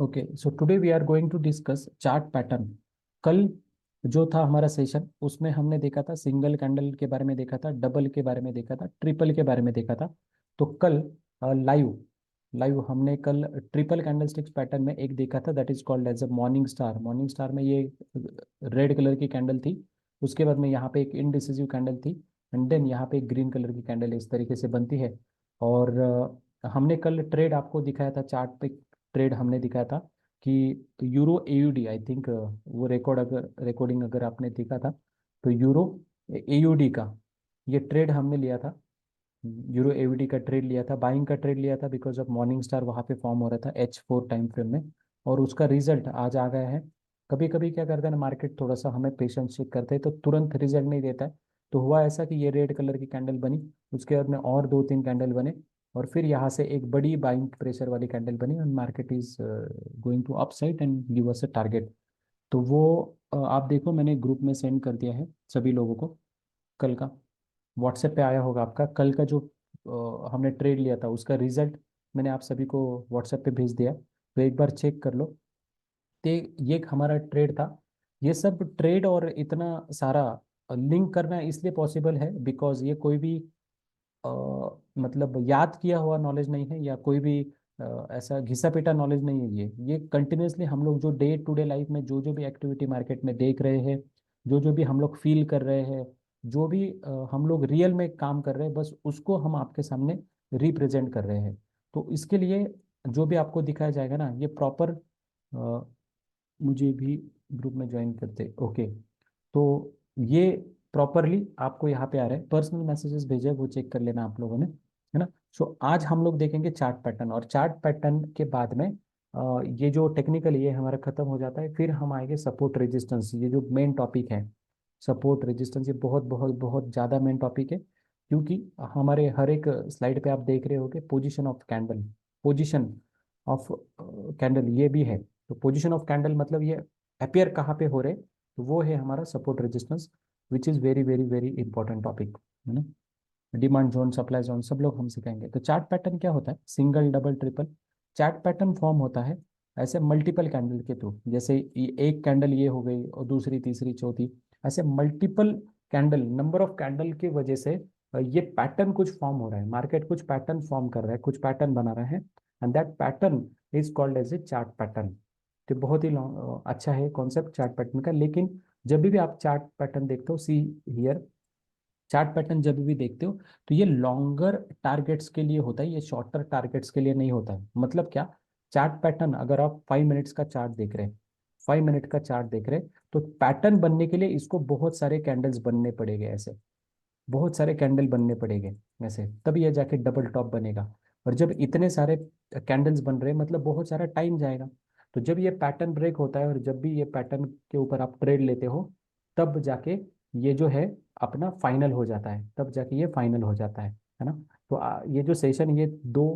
Okay, so today we are going to discuss chart pattern. कल जो था हमारा सेशन, उसमें हमने देखा था सिंगल कैंडल के बारे में, देखा था डबल के बारे में, देखा था ट्रिपल के बारे में, देखा था। तो कल लाइव लाइव हमने कल ट्रिपल कैंडलस्टिक्स पैटर्न में एक देखा था, that is called as a morning star. Morning star में ये रेड कलर की कैंडल थी। उसके बाद में यहाँ पे एक इनडिसिसिव कैंडल थी, एंड देन यहाँ पे एक ग्रीन कलर की कैंडल इस तरीके से बनती है। और हमने कल ट्रेड आपको दिखाया था, चार्ट पे ट्रेड हमने दिखाया था कि यूरो एयूडी, आई थिंक वो रिकॉर्डिंग अगर आपने देखा था, तो यूरो एयूडी का ये ट्रेड हमने लिया था। यूरो एयूडी का ट्रेड लिया था, बाइंग का ट्रेड लिया था, बिकॉज ऑफ मॉर्निंग स्टार वहाँ पे फॉर्म हो रहा था H4 टाइम फ्रेम में। और उसका रिजल्ट आज आ गया है। कभी कभी क्या करता है ना मार्केट, थोड़ा सा हमें पेशेंस चेक करते हैं तो तुरंत रिजल्ट नहीं देता है। तो हुआ ऐसा कि ये रेड कलर की कैंडल बनी, उसके बाद में और दो तीन कैंडल बने, और फिर यहाँ से एक बड़ी बाइंग प्रेशर वाली कैंडल बनी, and market is going to upside and give us a target. तो वो आप देखो, मैंने ग्रुप में सेंड कर दिया है सभी लोगों को। कल का व्हाट्सएप पे आया होगा आपका, कल का जो हमने ट्रेड लिया था उसका रिजल्ट मैंने आप सभी को व्हाट्सएप पे भेज दिया, तो एक बार चेक कर लो। तो ये एक हमारा ट्रेड था। ये सब ट्रेड और इतना सारा लिंक करना इसलिए पॉसिबल है बिकॉज ये कोई भी अ, मतलब याद किया हुआ नॉलेज नहीं है, या कोई भी ऐसा घिसा पिटा नॉलेज नहीं है। ये कंटिन्यूअसली हम लोग जो डे टू डे लाइफ में जो जो भी एक्टिविटी मार्केट में देख रहे हैं, जो जो भी हम लोग फील कर रहे हैं, जो भी हम लोग रियल में काम कर रहे हैं, बस उसको हम आपके सामने रिप्रेजेंट कर रहे हैं। तो इसके लिए जो भी आपको दिखाया जाएगा ना, ये प्रॉपर, मुझे भी ग्रुप में ज्वाइन करते, ओके। तो ये प्रॉपरली आपको यहाँ पे आ रहा है, पर्सनल मैसेजेस भेजे वो चेक कर लेना आप लोगों ने, है ना। सो आज हम लोग देखेंगे चार्ट पैटर्न, और चार्ट पैटर्न के बाद में ये जो टेक्निकल ये हमारा खत्म हो जाता है, फिर हम आएंगे सपोर्ट रेजिस्टेंस, ये जो मेन टॉपिक है। सपोर्ट रेजिस्टेंस ये बहुत बहुत बहुत ज़्यादा मेन टॉपिक है, क्योंकि हमारे हर एक स्लाइड पे आप देख रहे होगे position of candle, position of candle ये भी है। तो पोजीशन ऑफ कैंडल मतलब ये अपेयर कहाँ पे हो रहे, तो वो है हमारा support resistance, which is very very very important topic, है ना। डिमांड जोन, सप्लाई जोन, सब लोग हम सिखाएंगे। तो चार्ट पैटर्न क्या होता है, single double triple chart pattern form होता है ऐसे मल्टीपल कैंडल के थ्रू। जैसे एक कैंडल ये हो गई और दूसरी तीसरी चौथी, ऐसे multiple candle, number of candle की वजह से ये पैटर्न कुछ फॉर्म हो रहा है, मार्केट कुछ पैटर्न फॉर्म कर रहा है, कुछ पैटर्न बना रहा है, and that pattern is called as a chart pattern. तो बहुत ही अच्छा है कॉन्सेप्ट चार्ट पैटर्न का। लेकिन जब भी आप चार्ट पैटर्न देखते हो, सी हियर, चार्ट पैटर्न जब भी देखते हो तो ये लॉन्गर टारगेट्स के लिए होता है, ये शॉर्टर टारगेट्स के लिए नहीं होता है। मतलब क्या, चार्ट पैटर्न अगर आप 5 मिनट्स का चार्ट देख रहे हैं, 5 मिनट का चार्ट देख रहे हैं, तो पैटर्न बनने के लिए इसको बहुत सारे कैंडल्स बनने पड़ेंगे, ऐसे बहुत सारे कैंडल बनने पड़ेंगे ऐसे, तभी ये जाके डबल टॉप बनेगा। और जब इतने सारे कैंडल्स बन रहे हैं मतलब बहुत सारा टाइम जाएगा। तो जब ये पैटर्न ब्रेक होता है और जब भी ये पैटर्न के ऊपर आप ट्रेड लेते हो, तब जाके ये जो है अपना फाइनल हो जाता है, तब जाके ये फाइनल हो जाता है ना। तो ये जो सेशन ये दो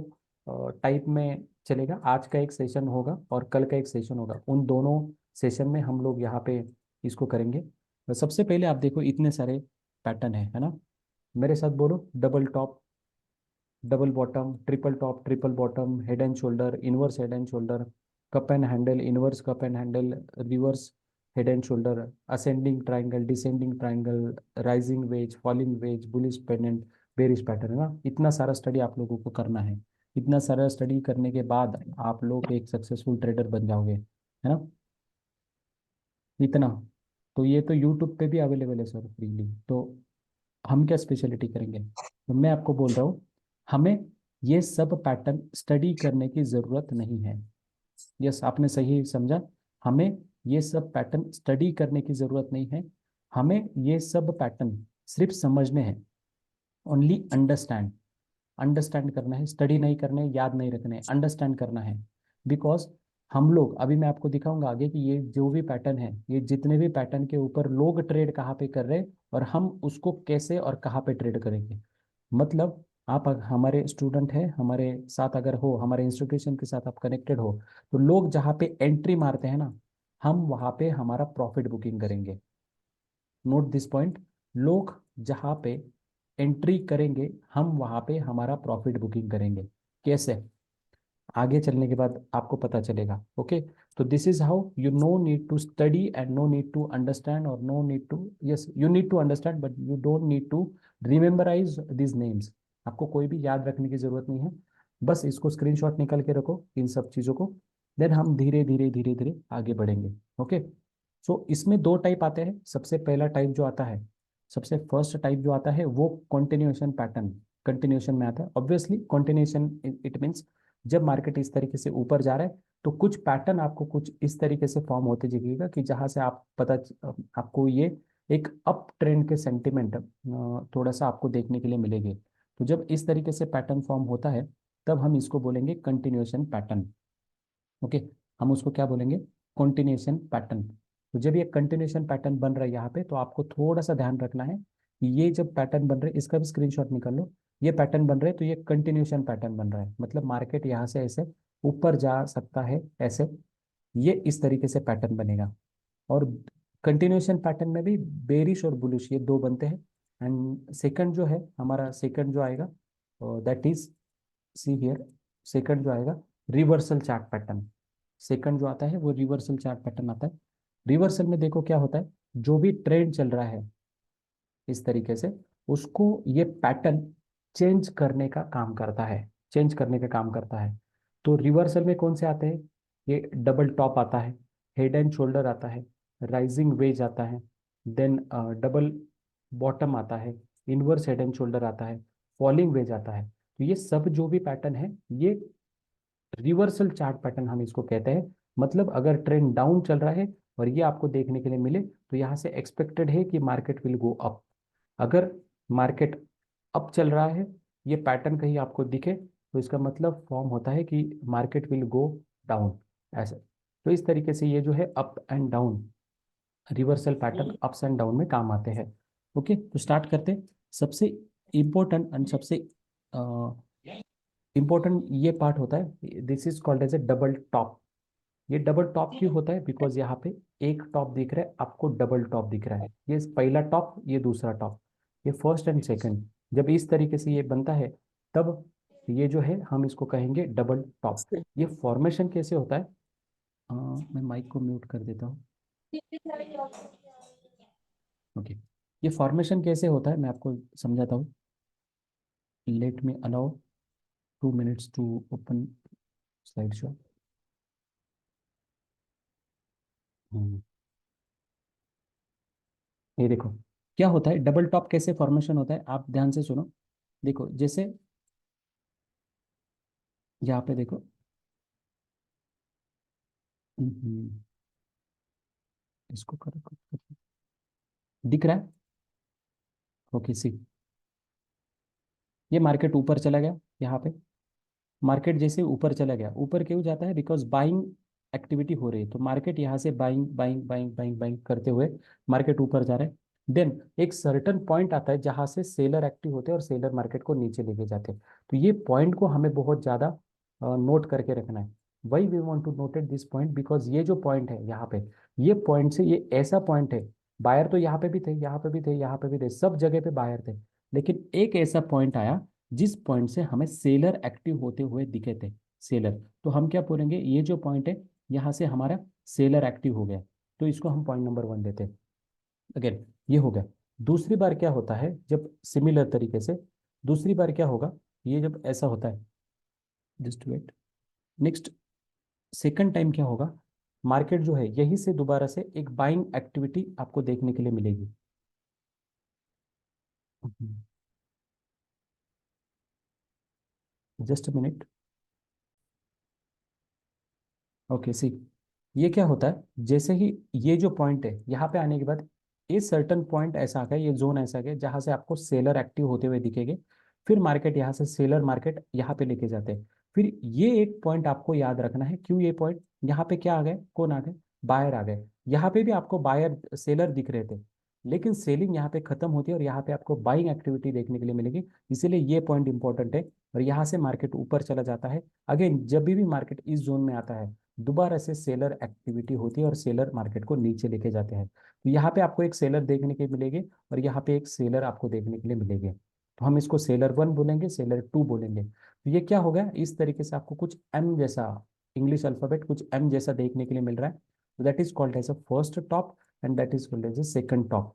टाइप में चलेगा, आज का एक सेशन होगा और कल का एक सेशन होगा। उन दोनों सेशन में हम लोग यहाँ पे इसको करेंगे। तो सबसे पहले आप देखो, इतने सारे पैटर्न है ना। मेरे साथ बोलो, double top, double bottom, triple top, triple bottom, head and shoulder, inverse head and shoulder, cup and handle, inverse cup and handle, reverse head and shoulder, ascending triangle, descending triangle, rising veg, falling veg, bullish pendant, bearish pattern, है ना। इतना सारा study आप लोगों को करना है। इतना सारा स्टडी करने के बाद आप लोग एक सक्सेसफुल ट्रेडर बन जाओगे, है ना। इतना, तो ये तो यूट्यूब पे भी अवेलेबल है सर फ्रीली। तो हम क्या स्पेशलिटी करेंगे, तो मैं आपको बोल रहा हूँ, हमें ये सब पैटर्न स्टडी करने की ज़रूरत नहीं है। यस, आपने सही समझा। हमें ये सब पैटर्न स्टडी करने की ज़रूरत नहीं है। हमें ये सब पैटर्न सिर्फ समझने हैं, ओनली अंडरस्टैंड, अंडरस्टैंड करना है, स्टडी नहीं करना है, याद नहीं रखना है, अंडरस्टैंड करना है। बिकॉज हम लोग अभी मैं आपको दिखाऊंगा आगे कि ये जो भी पैटर्न है, ये जितने भी पैटर्न के ऊपर लोग ट्रेड कहाँ पे कर रहे हैं, और हम उसको कैसे और कहाँ पे ट्रेड करेंगे। मतलब आप हमारे स्टूडेंट हैं, हमारे साथ अगर हो, हमारे इंस्टीट्यूशन के साथ आप कनेक्टेड हो, तो लोग जहाँ पे एंट्री मारते हैं ना, हम वहाँ पे हमारा प्रॉफिट बुकिंग करेंगे। नोट दिस पॉइंट, लोग जहाँ पे एंट्री करेंगे, हम वहाँ पे हमारा प्रॉफिट बुकिंग करेंगे। कैसे, आगे चलने के बाद आपको पता चलेगा। ओके, तो this is how you no need to study and no need to understand और no need to, yes you need to understand but you don't need to rememberize this names. आपको कोई भी याद रखने की जरूरत नहीं है, बस इसको स्क्रीनशॉट निकाल के रखो इन सब चीज़ों को। देन हम धीरे धीरे धीरे धीरे आगे बढ़ेंगे। ओके, सो इसमें दो टाइप आते हैं। सबसे पहला टाइप जो आता है, सबसे फर्स्ट टाइप जो आता है वो कंटिन्यूएशन पैटर्न, कंटिन्यूएशन में आता है। ऑब्वियसली कंटिन्यूएशन इट मीन्स जब मार्केट इस तरीके से ऊपर जा रहा है तो कुछ पैटर्न आपको कुछ इस तरीके से फॉर्म होते दिखेगा कि जहां से आप आपको ये एक अप ट्रेंड के सेंटिमेंट थोड़ा सा आपको देखने के लिए मिलेंगे। तो जब इस तरीके से पैटर्न फॉर्म होता है तब हम इसको बोलेंगे कंटिन्यूएशन पैटर्न। ओके, हम उसको क्या बोलेंगे, कंटिन्यूएशन पैटर्न। तो जब ये कंटिन्यूएशन पैटर्न बन रहा है यहाँ पे तो आपको थोड़ा सा ध्यान रखना है कि ये जब पैटर्न बन रहे हैं इसका भी स्क्रीनशॉट निकाल लो। ये पैटर्न बन रहे हैं तो ये कंटिन्यूएशन पैटर्न बन रहा है, मतलब मार्केट यहाँ से ऐसे ऊपर जा सकता है ऐसे, ये इस तरीके से पैटर्न बनेगा। और कंटिन्यूएशन पैटर्न में भी बेरिश और बुलिश ये दो बनते हैं। एंड सेकंड जो है हमारा, सेकंड जो आएगा that is, see here, second जो आएगा रिवर्सल चार्ट पैटर्न। सेकंड जो आता है वो रिवर्सल चार्ट पैटर्न आता है। रिवर्सल में देखो क्या होता है, जो भी ट्रेंड चल रहा है इस तरीके से उसको ये पैटर्न चेंज करने का काम करता है, चेंज करने का काम करता है। तो रिवर्सल में कौन से आते हैं, ये डबल टॉप आता है, हेड एंड शोल्डर आता है, राइजिंग वेज आता है, देन डबल बॉटम आता है, इनवर्स हेड एंड शोल्डर आता है, फॉलिंग वेज आता है। तो ये सब जो भी पैटर्न है ये रिवर्सल चार्ट पैटर्न हम इसको कहते हैं। मतलब अगर ट्रेंड डाउन चल रहा है और ये आपको देखने के लिए मिले तो यहाँ से एक्सपेक्टेड है कि मार्केट विल गो अप। अगर मार्केट अप चल रहा है, ये पैटर्न कहीं आपको दिखे तो इसका मतलब फॉर्म होता है कि मार्केट विल गो डाउन, ऐसे। तो इस तरीके से ये जो है up and down, reversal pattern ups and down में काम आते हैं। ओके, तो स्टार्ट करते हैं। सबसे इम्पोर्टेंट एंड सबसे इम्पोर्टेंट ये पार्ट होता है, this is called as a double top. ये डबल टॉप क्यों होता है, बिकॉज यहाँ पे एक टॉप दिख रहा है आपको, डबल टॉप दिख रहा है, ये पहला टॉप ये दूसरा टॉप, ये फर्स्ट एंड सेकंड। जब इस तरीके से ये बनता है तब ये जो है हम इसको कहेंगे डबल टॉप। ये फॉर्मेशन कैसे होता है, मैं माइक को म्यूट कर देता हूँ। ओके, ये फॉर्मेशन कैसे होता है मैं आपको समझाता हूँ। Let me allow 2 minutes to open slide show. ये देखो क्या होता है, डबल टॉप कैसे फॉर्मेशन होता है, आप ध्यान से सुनो। देखो जैसे यहाँ पे देखो, हम्म, इसको करो, दिख रहा है। ओके सी, ये मार्केट ऊपर चला गया यहाँ पे। मार्केट जैसे ऊपर चला गया, ऊपर क्यों जाता है, बिकॉज बाइंग एक्टिविटी हो रही है, तो मार्केट यहाँ से buying buying buying buying buying करते हुए मार्केट ऊपर जा रहा है। देन एक सर्टन पॉइंट आता है जहां से सेलर एक्टिव होते हैं और सेलर मार्केट को नीचे लेके जाते हैं। तो ये पॉइंट को हमें बहुत ज्यादा नोट करके रखना है। Why we want to noted this point, because ये जो पॉइंट है यहाँ पे, ये पॉइंट से ये ऐसा पॉइंट है, बायर तो यहाँ पे भी थे, यहाँ पे भी थे, यहाँ पे भी थे, सब जगह पे बायर थे। लेकिन एक ऐसा पॉइंट आया जिस पॉइंट से हमें सेलर एक्टिव होते हुए दिखे थे, सेलर। तो हम क्या बोलेंगे, ये जो पॉइंट है यहाँ से हमारा सेलर एक्टिव हो गया, तो इसको हम पॉइंट नंबर 1 देते हैं। अगेन ये हो गया। दूसरी बार क्या होता है, जब सिमिलर तरीके से दूसरी बार क्या होगा, ये जब ऐसा होता है, just wait, next second time क्या होगा, मार्केट जो है यहीं से दोबारा से एक बाइंग एक्टिविटी आपको देखने के लिए मिलेगी। Just minute. ओके सी, ये क्या होता है, जैसे ही ये जो पॉइंट है यहाँ पे आने के बाद ये सर्टन पॉइंट ऐसा आ गया, ये जोन ऐसा आ गया जहाँ से आपको सेलर एक्टिव होते हुए दिखेंगे। फिर मार्केट यहाँ से सेलर मार्केट यहाँ पे लेके जाते हैं। फिर ये एक पॉइंट आपको याद रखना है, क्यों ये पॉइंट, यहाँ पे क्या आ गए, कौन आ गए, बायर आ गए। यहाँ पे भी आपको बायर सेलर दिख रहे थे, लेकिन सेलिंग यहाँ पे खत्म होती है और यहाँ पे आपको बाइंग एक्टिविटी देखने के लिए मिलेगी। इसीलिए ये पॉइंट इंपॉर्टेंट है। और यहाँ से मार्केट ऊपर चला जाता है। अगेन जब भी मार्केट इस जोन में आता है दोबारा से सेलर एक्टिविटी होती है और सेलर मार्केट को नीचे लेके जाते हैं। तो यहाँ पे आपको एक सेलर देखने के मिलेंगे और यहाँ पे एक सेलर आपको देखने के लिए मिलेंगे। तो हम इसको सेलर 1 बोलेंगे, सेलर 2 बोलेंगे। तो ये क्या हो गया, इस तरीके से आपको कुछ एम जैसा, इंग्लिश अल्फाबेट कुछ एम जैसा देखने के लिए मिल रहा है। तो that is called as a first top and that is called as a second top.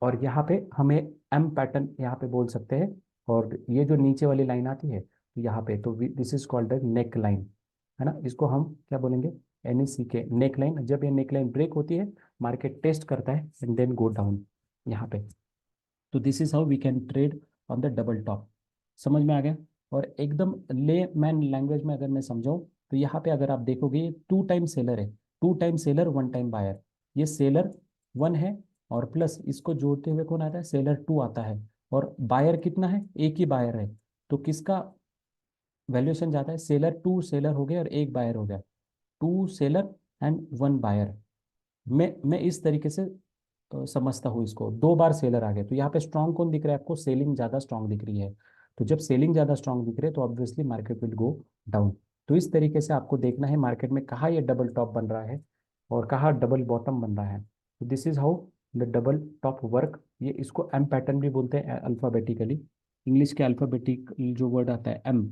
और यहाँ पे हमें एम पैटर्न यहाँ पे बोल सकते हैं। और ये जो नीचे वाली लाइन आती है तो यहाँ पे, तो this is called neck line, है ना। इसको हम क्या बोलेंगे, एन सी के नेक लाइन। जब ये नेक लाइन ब्रेक होती है, मार्केट टेस्ट करता है एंड देन गो डाउन यहाँ पे। तो this is how we can trade on the double top. समझ में आ गया। और एकदम ले मैन लैंग्वेज में अगर मैं समझाऊं, तो यहाँ पे अगर आप देखोगे ये 2 टाइम सेलर है, 2 टाइम सेलर 1 टाइम बायर। ये सेलर 1 है और प्लस इसको जोड़ते हुए कौन आता है, सेलर 2 आता है। और बायर कितना है, एक ही बायर है। तो किसका वैल्यूएशन जाता है, सेलर 2 सेलर हो गया और एक बायर हो गया, 2 सेलर एंड 1 बायर। मैं इस तरीके से समझता हूँ इसको। 2 बार सेलर आ गए तो यहाँ पे स्ट्रांग कौन दिख रहा है आपको, सेलिंग ज़्यादा स्ट्रांग दिख रही है। तो जब सेलिंग ज़्यादा स्ट्रांग दिख रही है तो obviously market will go down. तो इस तरीके से आपको देखना है मार्केट में कहाँ ये डबल टॉप बन रहा है और कहाँ डबल बॉटम बन रहा है। तो this is how the double top work. ये इसको एम पैटर्न भी बोलते हैं अल्फ़ाबेटिकली। इंग्लिश के अल्फ़ाबेटिक जो वर्ड आता है एम,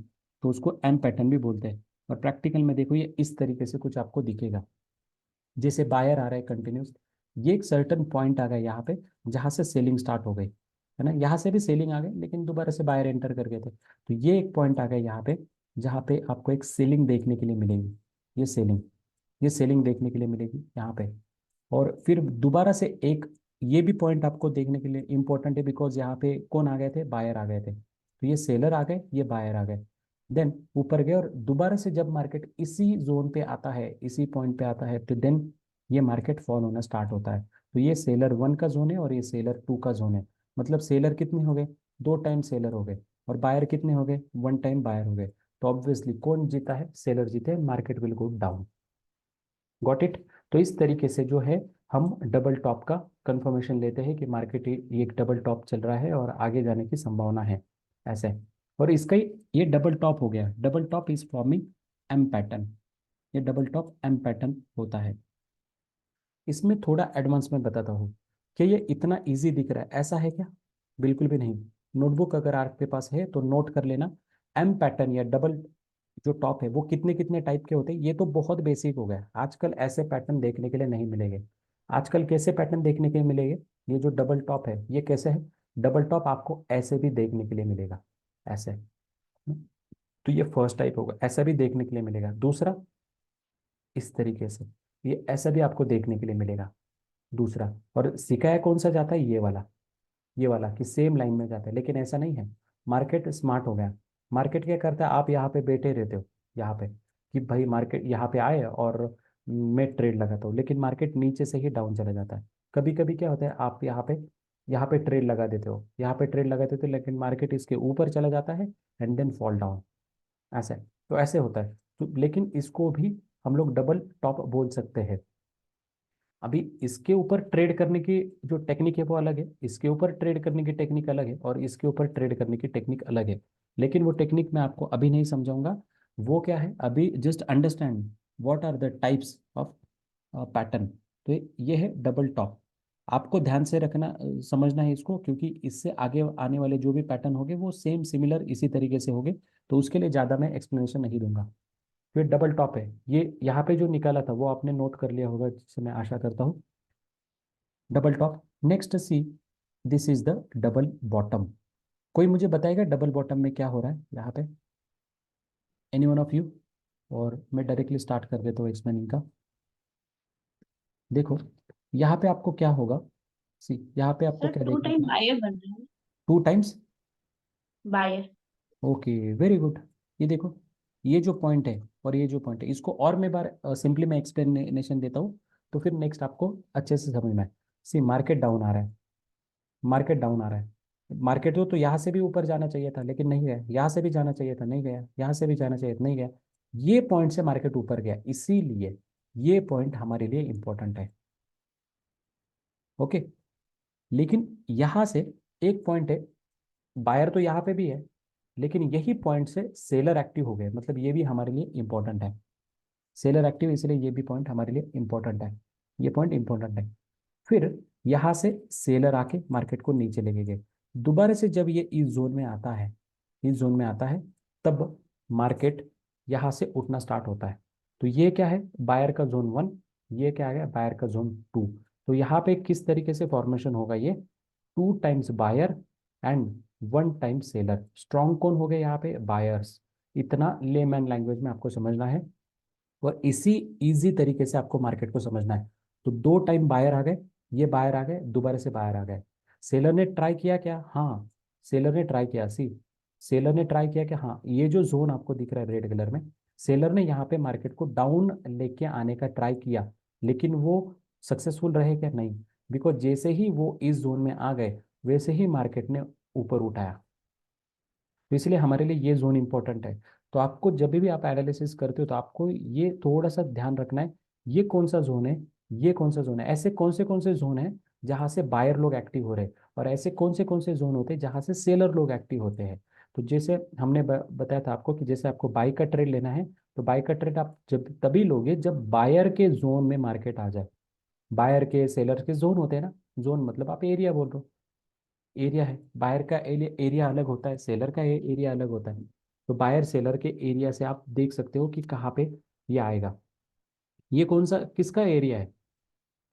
तो उसको एम पैटर्न भी बोलते हैं। और प्रैक्टिकल में देखो ये इस तरीके से कुछ आपको दिखेगा, जैसे बायर आ रहा है कंटिन्यूस। ये एक सर्टन पॉइंट आ गया यहाँ पे जहाँ से सेलिंग स्टार्ट हो गई, है ना। यहाँ से भी सेलिंग आ गई लेकिन दोबारा से बायर एंटर कर गए थे। तो ये एक पॉइंट आ गया यहाँ पे जहाँ पे आपको एक सेलिंग देखने के लिए मिलेगी। ये सेलिंग, ये सेलिंग देखने के लिए मिलेगी यहाँ पे। और फिर दोबारा से एक ये भी पॉइंट आपको देखने के लिए इंपॉर्टेंट है, बिकॉज यहाँ पे कौन आ गए थे, बायर आ गए थे। तो ये सेलर आ गए, ये बायर आ गए। देन ऊपर गए और दोबारा से जब मार्केट इसी जोन पे आता है, इसी पॉइंट पे आता है, तो देन ये मार्केट फॉल होना स्टार्ट होता है। तो ये सेलर 1 का जोन है और ये सेलर 2 का जोन है। मतलब सेलर कितने हो गए, 2 टाइम सेलर हो गए। और बायर कितने हो गए, 1 टाइम बायर हो गए। तो ऑब्वियसली कौन जीता है, सेलर जीते हैं, market will go down. Got it. तो इस तरीके से जो है हम डबल टॉप का कंफर्मेशन लेते हैं कि मार्केट ये एक डबल टॉप चल रहा है और आगे जाने की संभावना है, ऐसे। और इसका ये डबल टॉप हो गया, double top is forming M pattern. ये डबल टॉप एम पैटर्न होता है। इसमें थोड़ा एडवांस में बताता हूँ कि ये इतना इजी दिख रहा है, ऐसा है क्या, बिल्कुल भी नहीं। नोटबुक अगर आपके पास है तो नोट कर लेना। एम पैटर्न या डबल जो टॉप है वो कितने कितने टाइप के होते हैं, ये तो बहुत बेसिक हो गया। आजकल ऐसे पैटर्न देखने के लिए नहीं मिलेंगे। आजकल कैसे पैटर्न देखने के लिए मिलेंगे, ये जो डबल टॉप है ये कैसे है, डबल टॉप आपको ऐसे भी देखने के लिए मिलेगा, ऐसे। तो ये फर्स्ट टाइप होगा, ऐसा भी देखने के लिए मिलेगा। दूसरा इस तरीके से, ये ऐसा भी आपको देखने के लिए मिलेगा, दूसरा। और सिखाया कौन सा जाता है, ये वाला, ये वाला कि सेम लाइन में जाता है। लेकिन ऐसा नहीं है, मार्केट स्मार्ट हो गया। मार्केट क्या करता है, आप यहाँ पे बैठे रहते हो यहाँ पे कि भाई मार्केट यहाँ पे आए और मैं ट्रेड लगाता हूँ, लेकिन मार्केट नीचे से ही डाउन चला जाता है। कभी कभी क्या होता है, आप यहाँ पे ट्रेड लगा देते हो, यहाँ पे ट्रेड लगा देते हो, लेकिन मार्केट इसके ऊपर चला जाता है एंड देन फॉल डाउन, ऐसे। तो ऐसे होता है। तो लेकिन इसको भी हम लोग डबल टॉप बोल सकते हैं। अभी इसके ऊपर ट्रेड करने की जो टेक्निक है वो अलग है, इसके ऊपर ट्रेड करने की टेक्निक अलग है, और इसके ऊपर ट्रेड करने की टेक्निक अलग है। लेकिन वो टेक्निक मैं आपको अभी नहीं समझाऊंगा। वो क्या है, अभी just understand what are the types of pattern. तो ये है डबल टॉप। आपको ध्यान से रखना, समझना है इसको, क्योंकि इससे आगे आने वाले जो भी पैटर्न होंगे वो सेम सिमिलर इसी तरीके से होंगे। तो उसके लिए ज़्यादा मैं एक्सप्लेनेशन नहीं दूंगा। फिर डबल टॉप है, ये यहाँ पे जो निकाला था वो आपने नोट कर लिया होगा, जिससे मैं आशा करता हूँ। Double top. Next see, this is the double bottom. कोई मुझे बताएगा डबल बॉटम में क्या हो रहा है यहाँ पे, एनी वन ऑफ यू। और मैं डायरेक्टली स्टार्ट कर देता हूँ एक्सप्लेनिंग का। देखो यहाँ पे आपको क्या होगा, सी यहाँ पे आपको सर क्या टू देखने टाइम को, बायर बन रहा है। 2 times. Buyer. Okay, very good. ये देखो, ये जो पॉइंट है और ये जो पॉइंट है, इसको और मैं बार सिंपली मैं एक्सप्लेनेशन देता हूँ, तो फिर नेक्स्ट आपको अच्छे से समझ में आए। सी मार्केट डाउन आ रहा है, मार्केट डाउन आ रहा है। मार्केट तो यहाँ से भी ऊपर जाना चाहिए था लेकिन नहीं गया, यहाँ से भी जाना चाहिए था नहीं गया, यहाँ से भी जाना चाहिए था नहीं गया। ये पॉइंट से मार्केट ऊपर गया, इसीलिए ये पॉइंट हमारे लिए इंपॉर्टेंट है। ओके। लेकिन यहाँ से एक पॉइंट है, बायर तो यहाँ पे भी है, लेकिन यही पॉइंट से सेलर एक्टिव हो गए, मतलब ये भी हमारे लिए इंपॉर्टेंट है। सेलर एक्टिव, इसलिए ये भी पॉइंट हमारे लिए इंपॉर्टेंट है। ये पॉइंट इंपॉर्टेंट है। फिर यहाँ से सेलर आके मार्केट को नीचे लेके गए। दोबारा से जब ये इस जोन में आता है, इस जोन में आता है, तब मार्केट यहाँ से उठना स्टार्ट होता है। तो ये क्या है, बायर का जोन 1, ये क्या है, बायर का जोन 2। तो यहाँ पे किस तरीके से फॉर्मेशन होगा, ये 2 times buyer and 1 time seller. Strong कौन हो गए यहाँ पे, बायर्स। इतना लेमैन लैंग्वेज में आपको समझना है, और इसी इजी तरीके से आपको मार्केट को समझना है। तो 2 टाइम बायर आ गए, ये बायर आ गए, दोबारा से बायर आ गए। सेलर ने ट्राई किया क्या, हाँ सेलर ने ट्राई किया, सी सेलर ने ट्राई किया कि हाँ ये जो जोन आपको दिख रहा है रेड कलर में, सेलर ने यहाँ पे मार्केट को डाउन लेके आने का ट्राई किया, लेकिन वो सक्सेसफुल रहे क्या, नहीं। बिकॉज जैसे ही वो इस जोन में आ गए, वैसे ही मार्केट ने ऊपर उठाया। तो इसलिए हमारे लिए ये जोन इंपॉर्टेंट है। तो आपको जब भी आप एनालिसिस करते हो, तो आपको ये थोड़ा सा ध्यान रखना है, ये कौन सा जोन है, ये कौन सा जोन है, ऐसे कौन से जोन है जहाँ से बायर लोग एक्टिव हो रहे हैं, और ऐसे कौन से जोन होते हैं जहाँ से सेलर लोग एक्टिव होते हैं। तो जैसे हमने बताया था आपको कि जैसे आपको बाई का ट्रेड लेना है, तो बाई का ट्रेड आप जब तभी लोगे जब बायर के जोन में मार्केट आ जाए। बायर के सेलर के जोन होते हैं ना, जोन मतलब आप एरिया बोल रहे हो, एरिया है। बायर का एरिया अलग होता है, सेलर का एरिया अलग होता है। तो बायर सेलर के एरिया से आप देख सकते हो कि कहाँ पे ये आएगा। ये कौन सा किसका एरिया है,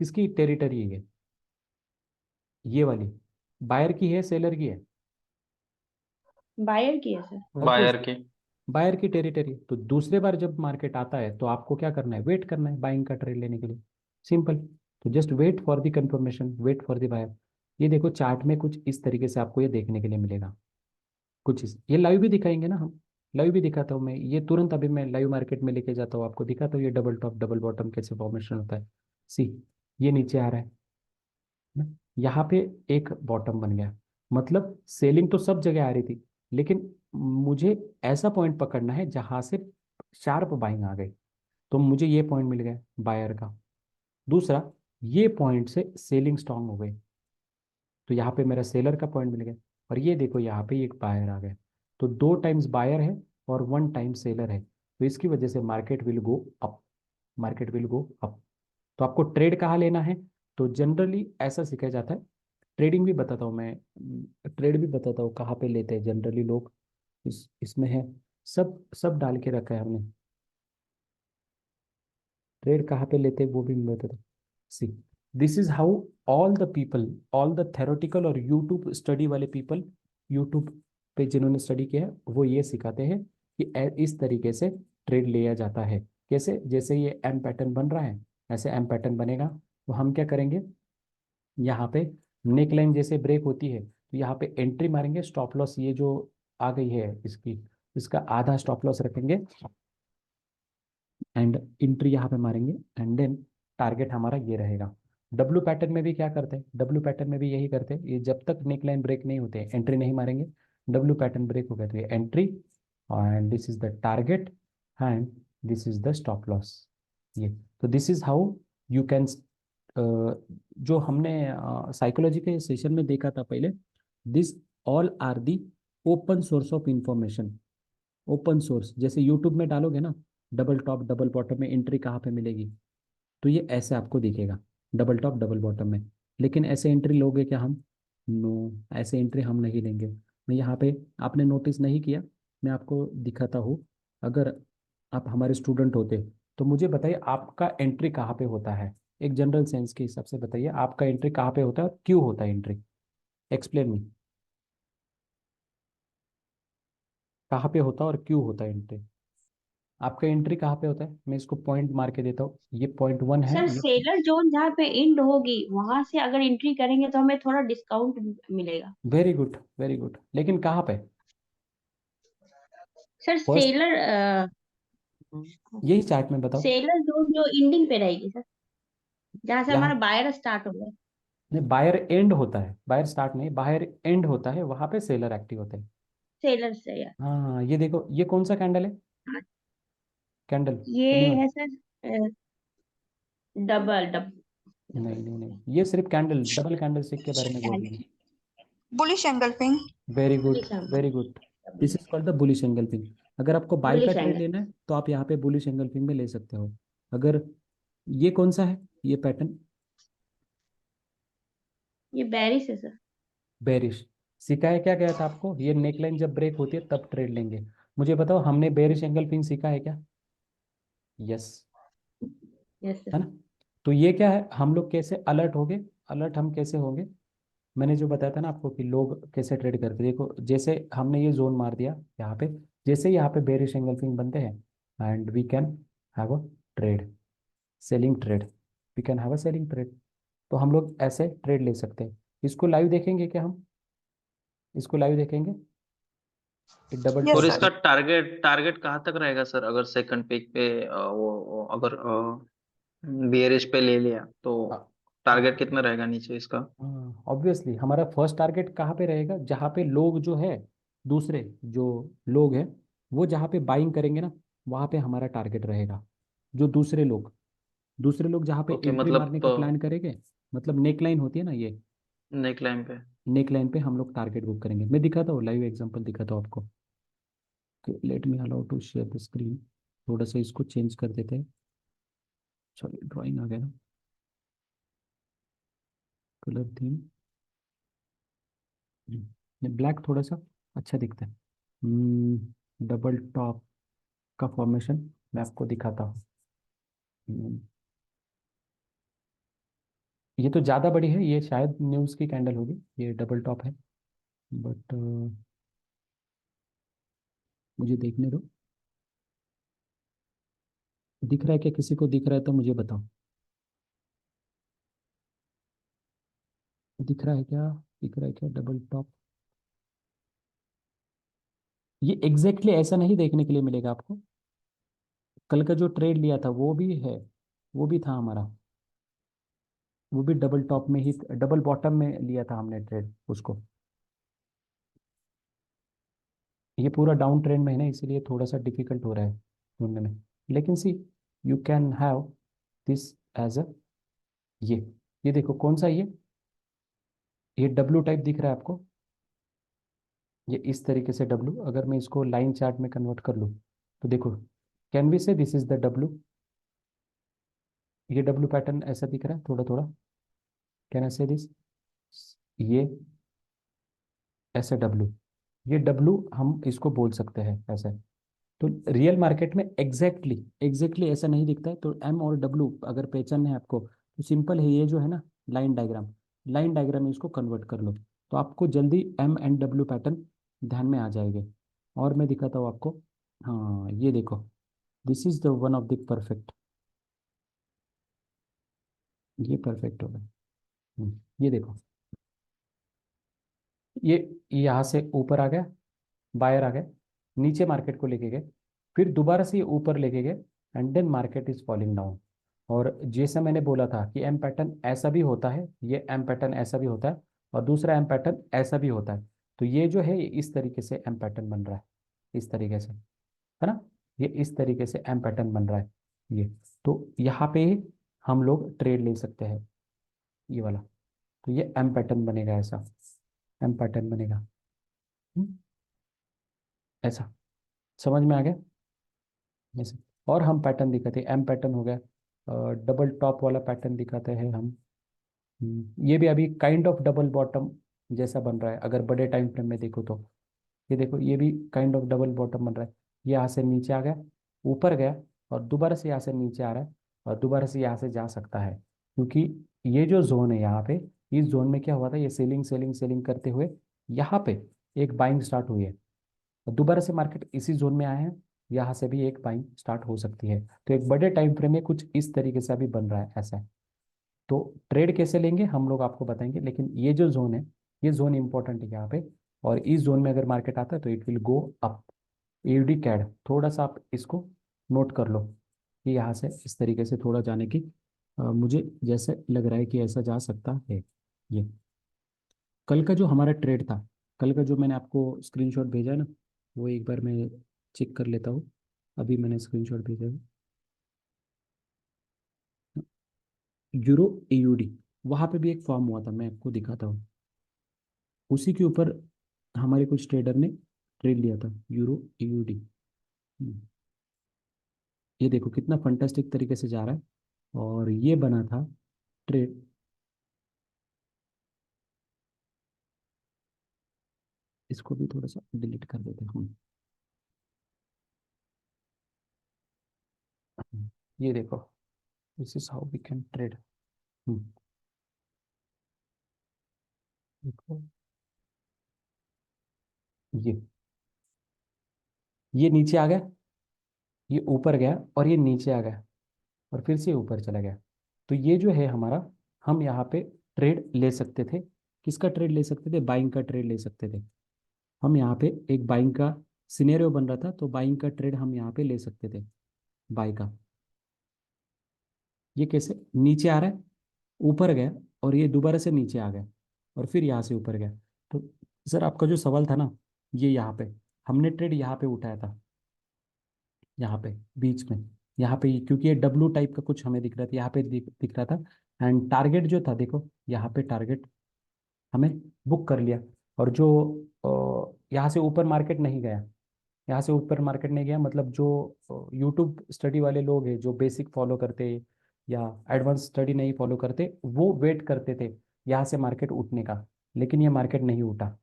किसकी टेरिटरी है ये वाली, बायर की है सेलर की है, बायर की है सर। ऑब्वियस बायर की। बायर की टेरिटरी। तो दूसरे बार जब मार्केट आता है तो आपको क्या करना है, वेट करना है बाइंग का ट्रेड लेने के लिए, सिंपल। तो just wait for the confirmation, wait for the buyer. ये देखो चार्ट में कुछ इस तरीके से आपको ये देखने के लिए मिलेगा। ये लाइव भी दिखाएंगे ना हम, लाइव भी दिखाता हूँ मैं ये तुरंत, अभी मैं लाइव मार्केट में लेके जाता हूँ, आपको दिखाता हूँ ये डबल टॉप डबल बॉटम कैसे फॉर्मेशन होता है। सी, ये नीचे आ रहा है ना? यहाँ पे एक बॉटम बन गया, मतलब सेलिंग तो सब जगह आ रही थी, लेकिन मुझे ऐसा पॉइंट पकड़ना है जहां से शार्प बाइंग आ गई। तो मुझे ये पॉइंट मिल गया बायर का। दूसरा, ये पॉइंट से सेलिंग स्ट्रांग हो गई, तो यहाँ पे मेरा सेलर का पॉइंट मिल गया। और ये देखो यहाँ पे एक बायर आ गया। तो 2 टाइम्स बायर है और 1 टाइम सेलर है, तो इसकी वजह से market will go up, market will go up. तो आपको ट्रेड कहाँ लेना है, तो जनरली ऐसा सिखाया जाता है। ट्रेडिंग भी बताता हूँ मैं, ट्रेड भी बताता हूँ कहाँ पे लेते हैं जनरली लोग। इसमें है, सब सब डाल के रखा है हमने, ट्रेड कहाँ पे लेते हैं वो भी मैं बताता हूँ। See, this is how all the people, all the theoretical और यूट्यूब स्टडी वाले पीपल, यूट्यूब पे जिन्होंने स्टडी किया है वो ये सिखाते हैं कि इस तरीके से ट्रेड लिया जाता है। कैसे, जैसे ये एम पैटर्न बन रहा है, ऐसे एम पैटर्न बनेगा। तो हम क्या करेंगे, यहाँ पे नेक लाइन जैसे ब्रेक होती है, तो यहाँ पे एंट्री मारेंगे, स्टॉप लॉस ये जो आ गई है इसकी, इसका आधा स्टॉप लॉस रखेंगे, एंड एंट्री यहाँ पे मारेंगे, एंड देन टारगेट हमारा ये रहेगा। डब्ल्यू पैटर्न में भी क्या करते हैं, डब्ल्यू पैटर्न में भी यही करते हैं, ये जब तक नेक लाइन ब्रेक नहीं होते एंट्री नहीं मारेंगे। डब्ल्यू पैटर्न ब्रेक हो गया तो ये entry, and this is the target, and this is the stop loss. ये, तो this is how you can, जो हमने साइकोलॉजी के सेशन में देखा था पहले, this all are the open source of information. Open source जैसे यूट्यूब में डालोगे ना, डबल टॉप डबल बॉटम में एंट्री कहाँ पे मिलेगी, तो ये ऐसे आपको दिखेगा, डबल टॉप डबल बॉटम में। लेकिन ऐसे एंट्री लोगे क्या हम, नो, ऐसे एंट्री हम नहीं लेंगे। मैं यहाँ पे, आपने नोटिस नहीं किया, मैं आपको दिखाता हूँ। अगर आप हमारे स्टूडेंट होते तो मुझे बताइए आपका एंट्री कहाँ पे होता है, एक जनरल सेंस के हिसाब से बताइए आपका एंट्री कहाँ पे होता है और क्यों होता है एंट्री, एक्सप्लेन मी। कहाँ पे होता है और क्यों होता है एंट्री, आपका एंट्री कहाँ पे होता है, मैं इसको पॉइंट मार के देता हूँ, ये पॉइंट 1 है सर ये। सेलर जोन जहाँ पे एंड होगी वहां से अगर एंट्री करेंगे तो हमें थोड़ा डिस्काउंट मिलेगा। वेरी गुड, वेरी गुड, लेकिन कहाँ पे, सर फर्स्ट, सेलर यही चार्ट में बताओ। सेलर जोन जो एंडिंग पे रहेगी सर, जहाँ से हमारा यहाँ बायर स्टार्ट होगा। नहीं, बायर एंड होता है, बायर स्टार्ट नहीं, बायर एंड होता है, वहां पे सेलर एक्टिव होते हैं। सेलर से यार। हाँ ये देखो, ये कौन सा कैंडल है, कैंडल ये एनीवन, है सर डबल डबल नहीं नहीं नहीं, ये सिर्फ कैंडल, डबल कैंडल स्टिक के बारे में बोल रही है। Bullish engulfing. Very good, bullish angle. Very good, this is called the bullish engulfing. अगर आपको बाय का बुलिश ट्रेड एंगल। लेना है तो आप यहाँ पे बुलिश एंगल्फिंग में ले सकते हो। अगर, ये कौन सा है, ये पैटर्न, ये बेरिश है सर। बेरिश। सिखाया क्या गया था आपको, ये नेकलाइन जब ब्रेक होती है तब ट्रेड लेंगे। मुझे बताओ, हमने बेरिश एंगल्फिंग सीखा है क्या? यस, यस है सर। ना? तो ये क्या है, हम लोग कैसे अलर्ट होंगे? अलर्ट हम कैसे होंगे? मैंने जो बताया था ना आपको कि लोग कैसे ट्रेड करते हैं, देखो जैसे हमने ये जोन मार दिया यहाँ पे, जैसे यहाँ पे बेरिश एंगल्फिंग बनते हैं, and we can have a trade, selling trade, we can have a selling trade. तो हम लोग ऐसे ट्रेड ले सकते हैं। इसको लाइव देखेंगे क्या हम? इसको लाइव देखेंगे, डबल Yes, और टॉप sir. इसका वाला। टारगेट कहाँ तक रहेगा सर, अगर सेकंड पिक पे वो अगर बियरिश पे ले लिया तो टारगेट कितना रहेगा नीचे इसका? ऑब्वियसली हमारा फर्स्ट टारगेट कहाँ पे रहेगा, जहाँ पे लोग जो है, दूसरे जो लोग हैं, वो जहाँ पे बाइंग करेंगे ना, वहाँ पे हमारा टारगेट रहेगा। जो दूसरे लोग जहाँ पे ओके, एंट्री मारने मतलब का प्लान करेंगे, मतलब नेक लाइन होती है ना ये, नेक लाइन पे। नेक लाइन पे हम लोग टारगेट बुक करेंगे। मैं दिखाता हूँ, लाइव एग्जांपल दिखाता हूँ आपको। Let me allow to share the screen. थोड़ा सा इसको चेंज कर देते हैं। चलिए, ड्राइंग आ गया ना, कलर थीम, ये ब्लैक थोड़ा सा अच्छा दिखता है। डबल टॉप का फॉर्मेशन मैं आपको दिखाता हूँ। हम्म, ये तो ज़्यादा बड़ी है, ये शायद न्यूज़ की कैंडल होगी, ये डबल टॉप है, बट मुझे देखने दो। दिख रहा है क्या, किसी को दिख रहा है तो मुझे बताओ, दिख रहा है क्या? दिख रहा है क्या डबल टॉप? ये एग्जैक्टली ऐसा नहीं देखने के लिए मिलेगा आपको। कल का जो ट्रेड लिया था वो भी है, वो भी था हमारा, वो भी डबल टॉप में ही, डबल बॉटम में लिया था हमने ट्रेड उसको। ये पूरा डाउन ट्रेंड में है ना, इसीलिए थोड़ा सा डिफिकल्ट हो रहा है ढूंढने में। लेकिन see, you can have this as a, ये ये देखो कौन सा ये डब्लू टाइप दिख रहा है आपको? ये इस तरीके से डब्लू, अगर मैं इसको लाइन चार्ट में कन्वर्ट कर लूँ तो देखो, कैन वी से दिस इज द डब्लू? ये डब्लू पैटर्न ऐसा दिख रहा है थोड़ा थोड़ा, कैन आई से दिस? ये ऐसे डब्लू, ये डब्लू हम इसको बोल सकते हैं ऐसे। तो रियल मार्केट में एग्जैक्टली ऐसा नहीं दिखता है। तो एम और डब्लू अगर पहचान है आपको, तो सिंपल है, ये जो है ना लाइन डायग्राम में इसको कन्वर्ट कर लो, तो आपको जल्दी एम एंड डब्लू पैटर्न ध्यान में आ जाएंगे। और मैं दिखाता हूँ आपको। हाँ, ये देखो, this is the one of the perfect, ये परफेक्ट होगा। ये देखो, ये यहाँ से ऊपर आ गया, बायर आ गए, नीचे मार्केट को लेके गए, फिर दोबारा से ये ऊपर लेके गए, and then market is falling down. और जैसा मैंने बोला था कि एम पैटर्न ऐसा भी होता है, ये एम पैटर्न ऐसा भी होता है, और दूसरा एम पैटर्न ऐसा भी होता है। तो ये जो है, ये इस तरीके से एम पैटर्न बन रहा है, इस तरीके से, है ना? ये इस तरीके से एम पैटर्न बन रहा है ये। तो यहाँ पे हम लोग ट्रेड ले सकते हैं, ये वाला। तो ये एम पैटर्न बनेगा, ऐसा एम पैटर्न बनेगा। हम्म, ऐसा समझ में आ गया? जैसे, और हम पैटर्न दिखाते हैं, एम पैटर्न हो गया, डबल टॉप वाला पैटर्न दिखाते हैं हम। ये भी अभी काइंड ऑफ डबल बॉटम जैसा बन रहा है, अगर बड़े टाइम फ्रेम में देखो तो। ये देखो, ये भी काइंड ऑफ डबल बॉटम बन रहा है। ये यहाँ से नीचे आ गया, ऊपर गया, और दोबारा से यहाँ से नीचे आ रहा है, और दोबारा से यहाँ से जा सकता है, क्योंकि ये जो जोन है यहाँ पे, इस जोन में क्या हुआ था, ये सेलिंग सेलिंग सेलिंग करते हुए यहाँ पे एक बाइंग स्टार्ट हुई है, और दोबारा से मार्केट इसी जोन में आए हैं, यहाँ से भी एक बाइंग स्टार्ट हो सकती है। तो एक बड़े टाइम फ्रेम में कुछ इस तरीके से अभी बन रहा है ऐसा। तो ट्रेड कैसे लेंगे हम लोग आपको बताएंगे, लेकिन ये जो जोन है, ये जोन इंपॉर्टेंट है यहाँ पे। और इस जोन में अगर मार्केट आता है तो इट विल गो अप। एडी कैड थोड़ा सा आप इसको नोट कर लो कि यहाँ से इस तरीके से थोड़ा जाने की, मुझे जैसे लग रहा है कि ऐसा जा सकता है। ये कल का जो हमारा ट्रेड था, कल का जो मैंने आपको स्क्रीनशॉट भेजा है ना, वो एक बार मैं चेक कर लेता हूँ। अभी मैंने स्क्रीनशॉट भेजा है, यूरो एयूडी, वहाँ पे भी एक फॉर्म हुआ था, मैं आपको दिखाता हूँ। उसी के ऊपर हमारे कुछ ट्रेडर ने ट्रेड लिया था, यूरो एयूडी। ये देखो कितना फंटास्टिक तरीके से जा रहा है, और ये बना था ट्रेड। इसको भी थोड़ा सा डिलीट कर देते हैं हम। ये देखो, this is how we can trade. देखो, ये नीचे आ गया, ये ऊपर गया और ये नीचे आ गया और फिर से ऊपर चला गया। तो ये जो है हमारा, हम यहाँ पे ट्रेड ले सकते थे। किसका ट्रेड ले सकते थे? बाइंग का ट्रेड ले सकते थे। हम यहाँ पे एक बाइंग का सिनेरियो बन रहा था, तो बाइंग का ट्रेड हम यहाँ पे ले सकते थे, बाई का। ये कैसे? नीचे आ रहा है, ऊपर गया और ये दोबारा से नीचे आ गया और फिर यहाँ से ऊपर गया। तो सर आपका जो सवाल था ना, ये यहाँ पे हमने ट्रेड यहाँ पे उठाया था, यहाँ पे बीच में, यहाँ पे क्योंकि ये डब्लू टाइप का कुछ हमें दिख रहा था, यहाँ पे दिख रहा था। एंड टारगेट जो था, देखो यहाँ पे टारगेट हमें बुक कर लिया। और जो यहाँ से ऊपर मार्केट नहीं गया, यहाँ से ऊपर मार्केट नहीं गया, मतलब जो यूट्यूब स्टडी वाले लोग हैं, जो बेसिक फॉलो करते या एडवांस स्टडी नहीं फॉलो करते, वो वेट करते थे यहाँ से मार्केट उठने का। लेकिन ये मार्केट नहीं उठा,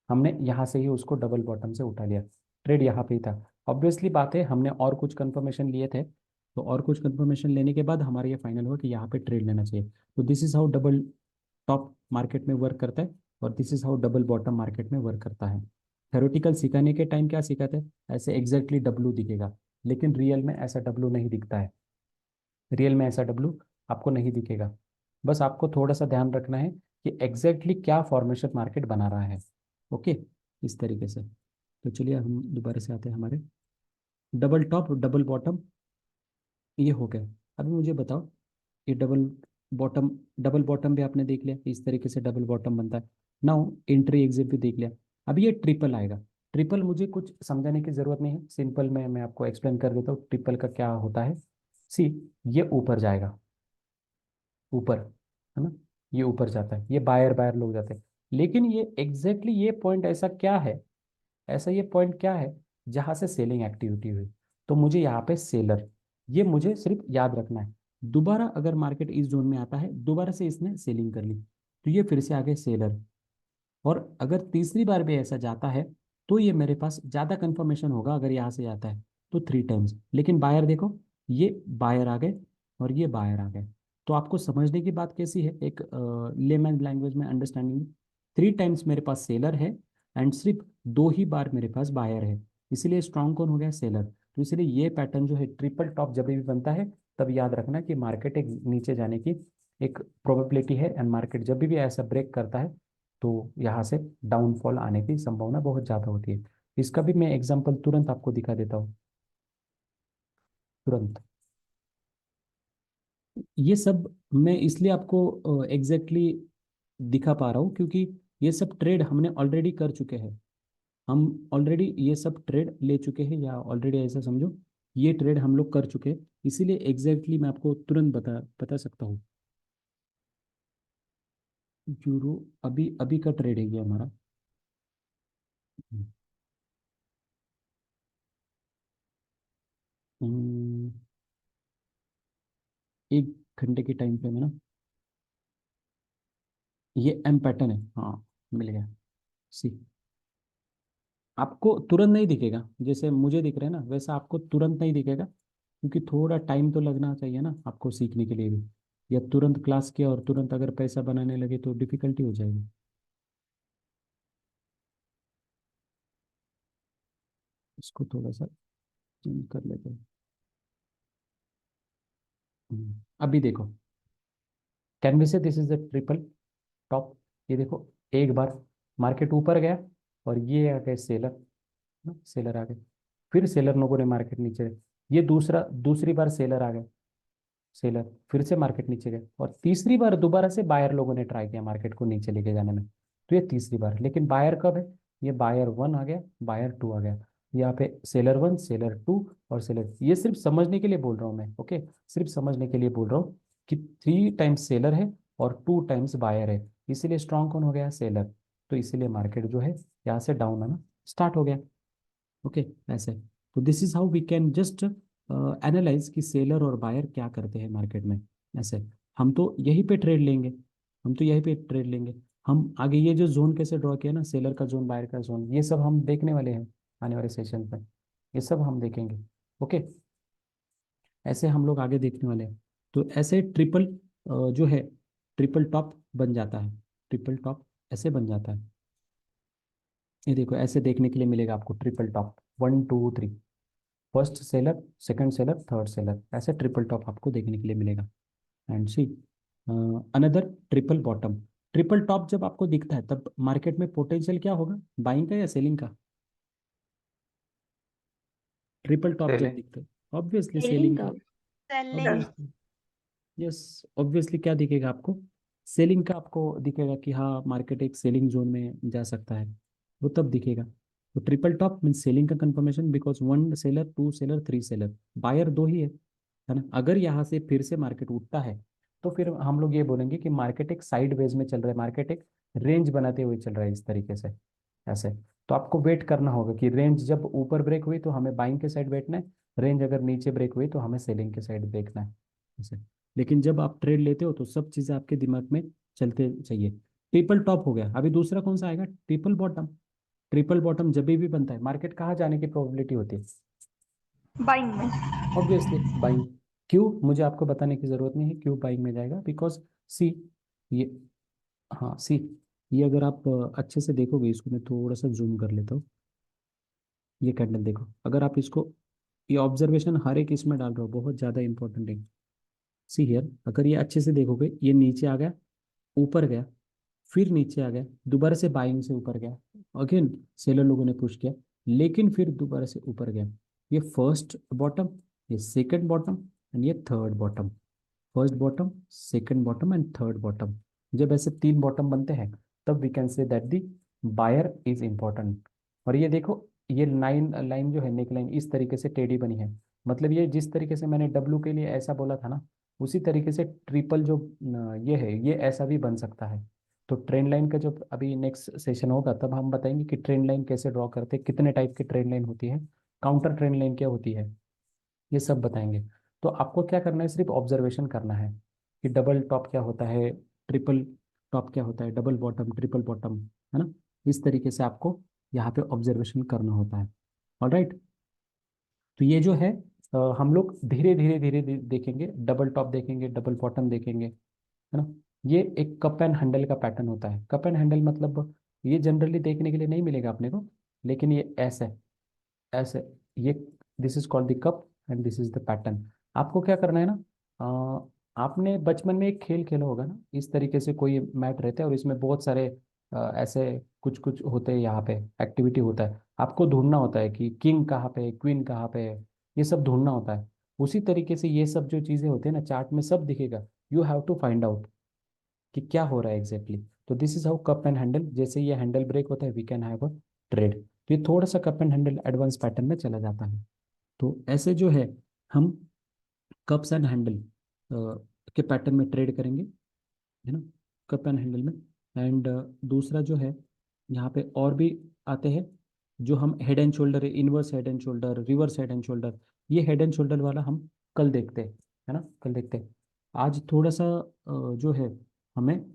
हमने यहाँ से ही उसको डबल बॉटम से उठा लिया। ट्रेड यहाँ पे ही था। ऑब्वियसली बात है, हमने और कुछ कंफर्मेशन लिए थे, तो और कुछ कंफर्मेशन लेने के बाद हमारा ये फाइनल हुआ कि यहाँ पे ट्रेड लेना चाहिए। तो this is how double top market में वर्क करता है और this is how double bottom market में वर्क करता है। थ्योरेटिकल सिखाने के टाइम क्या सिखाते हैं? ऐसे एग्जैक्टली डब्लू दिखेगा, लेकिन रियल में ऐसा डब्लू नहीं दिखता है। रियल में ऐसा डब्लू आपको नहीं दिखेगा। बस आपको थोड़ा सा ध्यान रखना है कि एग्जैक्टली क्या फॉर्मेशन मार्केट बना रहा है। ओके, इस तरीके से। तो चलिए हम दोबारा से आते हैं हमारे डबल टॉप डबल बॉटम, ये हो गया। अभी मुझे बताओ, ये बॉटम डबल बॉटम भी आपने देख लिया, इस तरीके से डबल बॉटम बनता है। नाउ एंट्री एग्जिट भी देख लिया। अभी ये ट्रिपल आएगा। ट्रिपल मुझे कुछ समझाने की जरूरत नहीं है, सिंपल में मैं आपको एक्सप्लेन कर देता हूँ ट्रिपल का क्या होता है। सी, ये ऊपर जाएगा, ऊपर, है ना, ये ऊपर जाता है, ये बायर बायर लोग जाते हैं। लेकिन ये एग्जैक्टली ये पॉइंट ऐसा क्या है, ऐसा ये पॉइंट क्या है जहां से सेलिंग एक्टिविटी हुई? तो मुझे यहाँ पे सेलर, ये मुझे सिर्फ याद रखना है। दोबारा अगर मार्केट इस जोन में आता है, दोबारा से इसने सेलिंग कर ली, तो ये फिर से आगे सेलर। और अगर तीसरी बार भी ऐसा जाता है, तो ये मेरे पास ज़्यादा कंफर्मेशन होगा अगर यहाँ से आता है तो 3 टाइम्स। लेकिन बायर देखो, ये बायर आ गए और ये बायर आ गए। तो आपको समझने की बात कैसी है, एक लेमैन लैंग्वेज में अंडरस्टैंडिंग, 3 टाइम्स मेरे पास सेलर है एंड सिर्फ 2 ही बार मेरे पास बायर है, इसलिए स्ट्रॉन्ग कौन हो गया? सेलर। तो इसलिए ये पैटर्न जो है ट्रिपल टॉप जब भी बनता है, तब याद रखना कि मार्केट एक नीचे जाने की एक प्रोबेबिलिटी है, एंड मार्केट जब भी ऐसा ब्रेक करता है तो यहाँ से डाउनफॉल आने की संभावना बहुत ज़्यादा होती है। इसका भी मैं एग्जांपल तुरंत आपको दिखा देता हूँ, तुरंत। ये सब मैं इसलिए आपको एग्जैक्टली दिखा पा रहा हूँ क्योंकि ये सब ट्रेड हमने ऑलरेडी कर चुके हैं। हम ऑलरेडी ये सब ट्रेड ले चुके हैं, या ऑलरेडी ऐसा समझो ये ट्रेड हम लोग कर चुके हैं, इसीलिए एग्जैक्टली मैं आपको तुरंत बता सकता हूँ। यूरो अभी अभी का ट्रेड है ये हमारा। हम्म, 1 घंटे के टाइम पे में ना, ये एम पैटर्न है, हाँ मिल गया। सी, आपको तुरंत नहीं दिखेगा, जैसे मुझे दिख रहा है ना वैसा आपको तुरंत नहीं दिखेगा, क्योंकि थोड़ा टाइम तो लगना चाहिए ना आपको सीखने के लिए भी। या तुरंत क्लास किया और तुरंत अगर पैसा बनाने लगे तो डिफिकल्टी हो जाएगी। इसको थोड़ा सा चेंज कर लेते हैं। अभी देखो, कैन वी से this is the triple top. ये देखो, एक बार मार्केट ऊपर गया और ये आ गए सेलर ना, सेलर आ गए। फिर सेलर लोगों ने मार्केट नीचे, ये दूसरी बार सेलर आ गए, सेलर फिर से मार्केट नीचे गए, और तीसरी बार दोबारा से बायर लोगों ने ट्राई किया मार्केट को नीचे लेके जाने में। तो ये तीसरी बार, लेकिन बायर कब है? ये बायर 1 आ गया, बायर 2 आ गया। यहाँ पे सेलर 1, सेलर 2 और सेलर, ये सिर्फ समझने के लिए बोल रहा हूँ मैं, ओके, सिर्फ समझने के लिए बोल रहा हूँ कि 3 टाइम्स सेलर है और 2 टाइम्स बायर है, इसीलिए स्ट्रॉन्ग कौन हो गया? सेलर। तो इसीलिए मार्केट जो है यहाँ से डाउन आना स्टार्ट हो गया। ओके, ऐसे। तो this is how we can just analyse कि सेलर और बायर क्या करते हैं मार्केट में। ऐसे हम तो यहीं पे ट्रेड लेंगे, हम तो यहीं पे ट्रेड लेंगे। हम आगे ये जो जोन कैसे ड्रॉ किया ना, सेलर का जोन, बायर का जोन, ये सब हम देखने वाले हैं आने वाले सेशन पर, ये सब हम देखेंगे। ओके, ऐसे हम लोग आगे देखने वाले हैं। तो ऐसे ट्रिपल जो है, ट्रिपल टॉप बन जाता है, ट्रिपल टॉप ऐसे बन जाता है। ये देखो ऐसे देखने के लिए मिलेगा आपको triple top, 1 2 3, first seller, second seller, third seller, ऐसे ट्रिपल टॉप आपको देखने के लिए मिलेगा। And see another triple bottom. Triple top जब आपको दिखता है तब मार्केट में पोटेंशियल क्या होगा, बाइंग का या सेलिंग का? ट्रिपल टॉप जब सेलिंग। दिखता है ऑब्वियसली सेलिंग सेलिंग का। का। Selling. ऑब्वियसली, यस, ऑब्वियसली क्या दिखेगा आपको, सेलिंग का आपको दिखेगा कि हाँ मार्केट एक सेलिंग जोन में जा सकता है, वो तब दिखेगा। तो ट्रिपल टॉप मीन सेलिंग का confirmation, because 1 seller, 2 seller, 3 seller, buyer 2 ही है ना। अगर यहाँ से फिर से मार्केट उठता है तो फिर हम लोग ये बोलेंगे कि मार्केट एक साइड वेज में चल रहा है, मार्केट एक रेंज बनाते हुए चल रहा है इस तरीके से, ऐसे। तो आपको वेट करना होगा कि रेंज जब ऊपर ब्रेक हुई तो हमें बाइंग के साइड बैठना है, रेंज अगर नीचे ब्रेक हुई तो हमें सेलिंग के साइड देखना है, ऐसे। लेकिन जब आप ट्रेड लेते हो तो सब चीज़ें आपके दिमाग में चलते चाहिए। ट्रिपल टॉप हो गया, अभी दूसरा कौन सा आएगा, ट्रिपल बॉटम। ट्रिपल बॉटम जब भी बनता है मार्केट कहाँ जाने की प्रोबेबिलिटी होती है? Buying में. Obviously buying. क्यों, मुझे आपको बताने की जरूरत नहीं है क्यों बाइंग में जाएगा, बिकॉज सी, ये, हाँ सी, ये अगर आप अच्छे से देखोगे इसको, मैं थोड़ा सा जूम कर लेता हूँ। ये कैंडल देखो, अगर आप इसको, ये ऑब्जर्वेशन हर एक इसमें डाल रहे हो, बहुत ज़्यादा इंपॉर्टेंट है। सी हियर, अगर ये अच्छे से देखोगे, ये नीचे आ गया, ऊपर गया, फिर नीचे आ गया, दोबारा से बाइंग से ऊपर गया, अगेन सेलर लोगों ने पुश किया, लेकिन फिर दोबारा से ऊपर गया। ये फर्स्ट बॉटम, ये सेकंड बॉटम, एंड ये third bottom. First bottom, second bottom and third bottom. जब ऐसे 3 बॉटम बनते हैं तब we can say that the buyer is important. और ये देखो, ये लाइन लाइन जो है, नेक लाइन इस तरीके से टेढ़ी बनी है, मतलब ये जिस तरीके से मैंने डब्लू के लिए ऐसा बोला था ना, उसी तरीके से ट्रिपल जो ये है, ये ऐसा भी बन सकता है। तो ट्रेंड लाइन का जो अभी नेक्स्ट सेशन होगा तब हम बताएंगे कि ट्रेंड लाइन कैसे ड्रॉ करते हैं, कितने टाइप की ट्रेंड लाइन होती है, काउंटर ट्रेंड लाइन क्या होती है, ये सब बताएंगे। तो आपको क्या करना है, सिर्फ ऑब्जर्वेशन करना है कि डबल टॉप क्या होता है, ट्रिपल टॉप क्या होता है, डबल बॉटम, ट्रिपल बॉटम, है ना। इस तरीके से आपको यहाँ पे ऑब्जर्वेशन करना होता है। ऑलराइट, तो ये जो है हम लोग धीरे धीरे धीरे धीरे देखेंगे, डबल टॉप देखेंगे, डबल बॉटम देखेंगे, है ना। ये एक कप एंड हैंडल का पैटर्न होता है। कप एंड हैंडल मतलब ये जनरली देखने के लिए नहीं मिलेगा अपने को, लेकिन ये ऐसे ऐसे, ये, this is called the cup and this is the pattern. आपको क्या करना है ना, आपने बचपन में एक खेल खेला होगा ना, इस तरीके से कोई मैट रहता है और इसमें बहुत सारे ऐसे कुछ कुछ होते हैं, यहाँ पे एक्टिविटी होता है, आपको ढूंढना होता है कि किंग कहाँ पे है, क्वीन कहाँ पे है, ये सब ढूंढना होता है। उसी तरीके से ये सब जो चीज़ें होती है ना, चार्ट में सब दिखेगा, you have to find out कि क्या हो रहा है एग्जैक्टली तो this is how cup and handle, जैसे ये हैंडल ब्रेक होता है we can have a trade. तो ये थोड़ा सा cup and handle advance pattern में चला जाता है। तो ऐसे जो है हम कप्स एंड हैंडल के पैटर्न में ट्रेड करेंगे, है ना, कप एंड हैंडल में। एंड दूसरा जो है, यहाँ पे और भी आते हैं, जो हम head and shoulder, inverse head and shoulder, reverse head and shoulder, ये हेड एंड शोल्डर वाला हम कल देखते हैं, है ना, कल देखते हैं। आज थोड़ा सा जो है हमें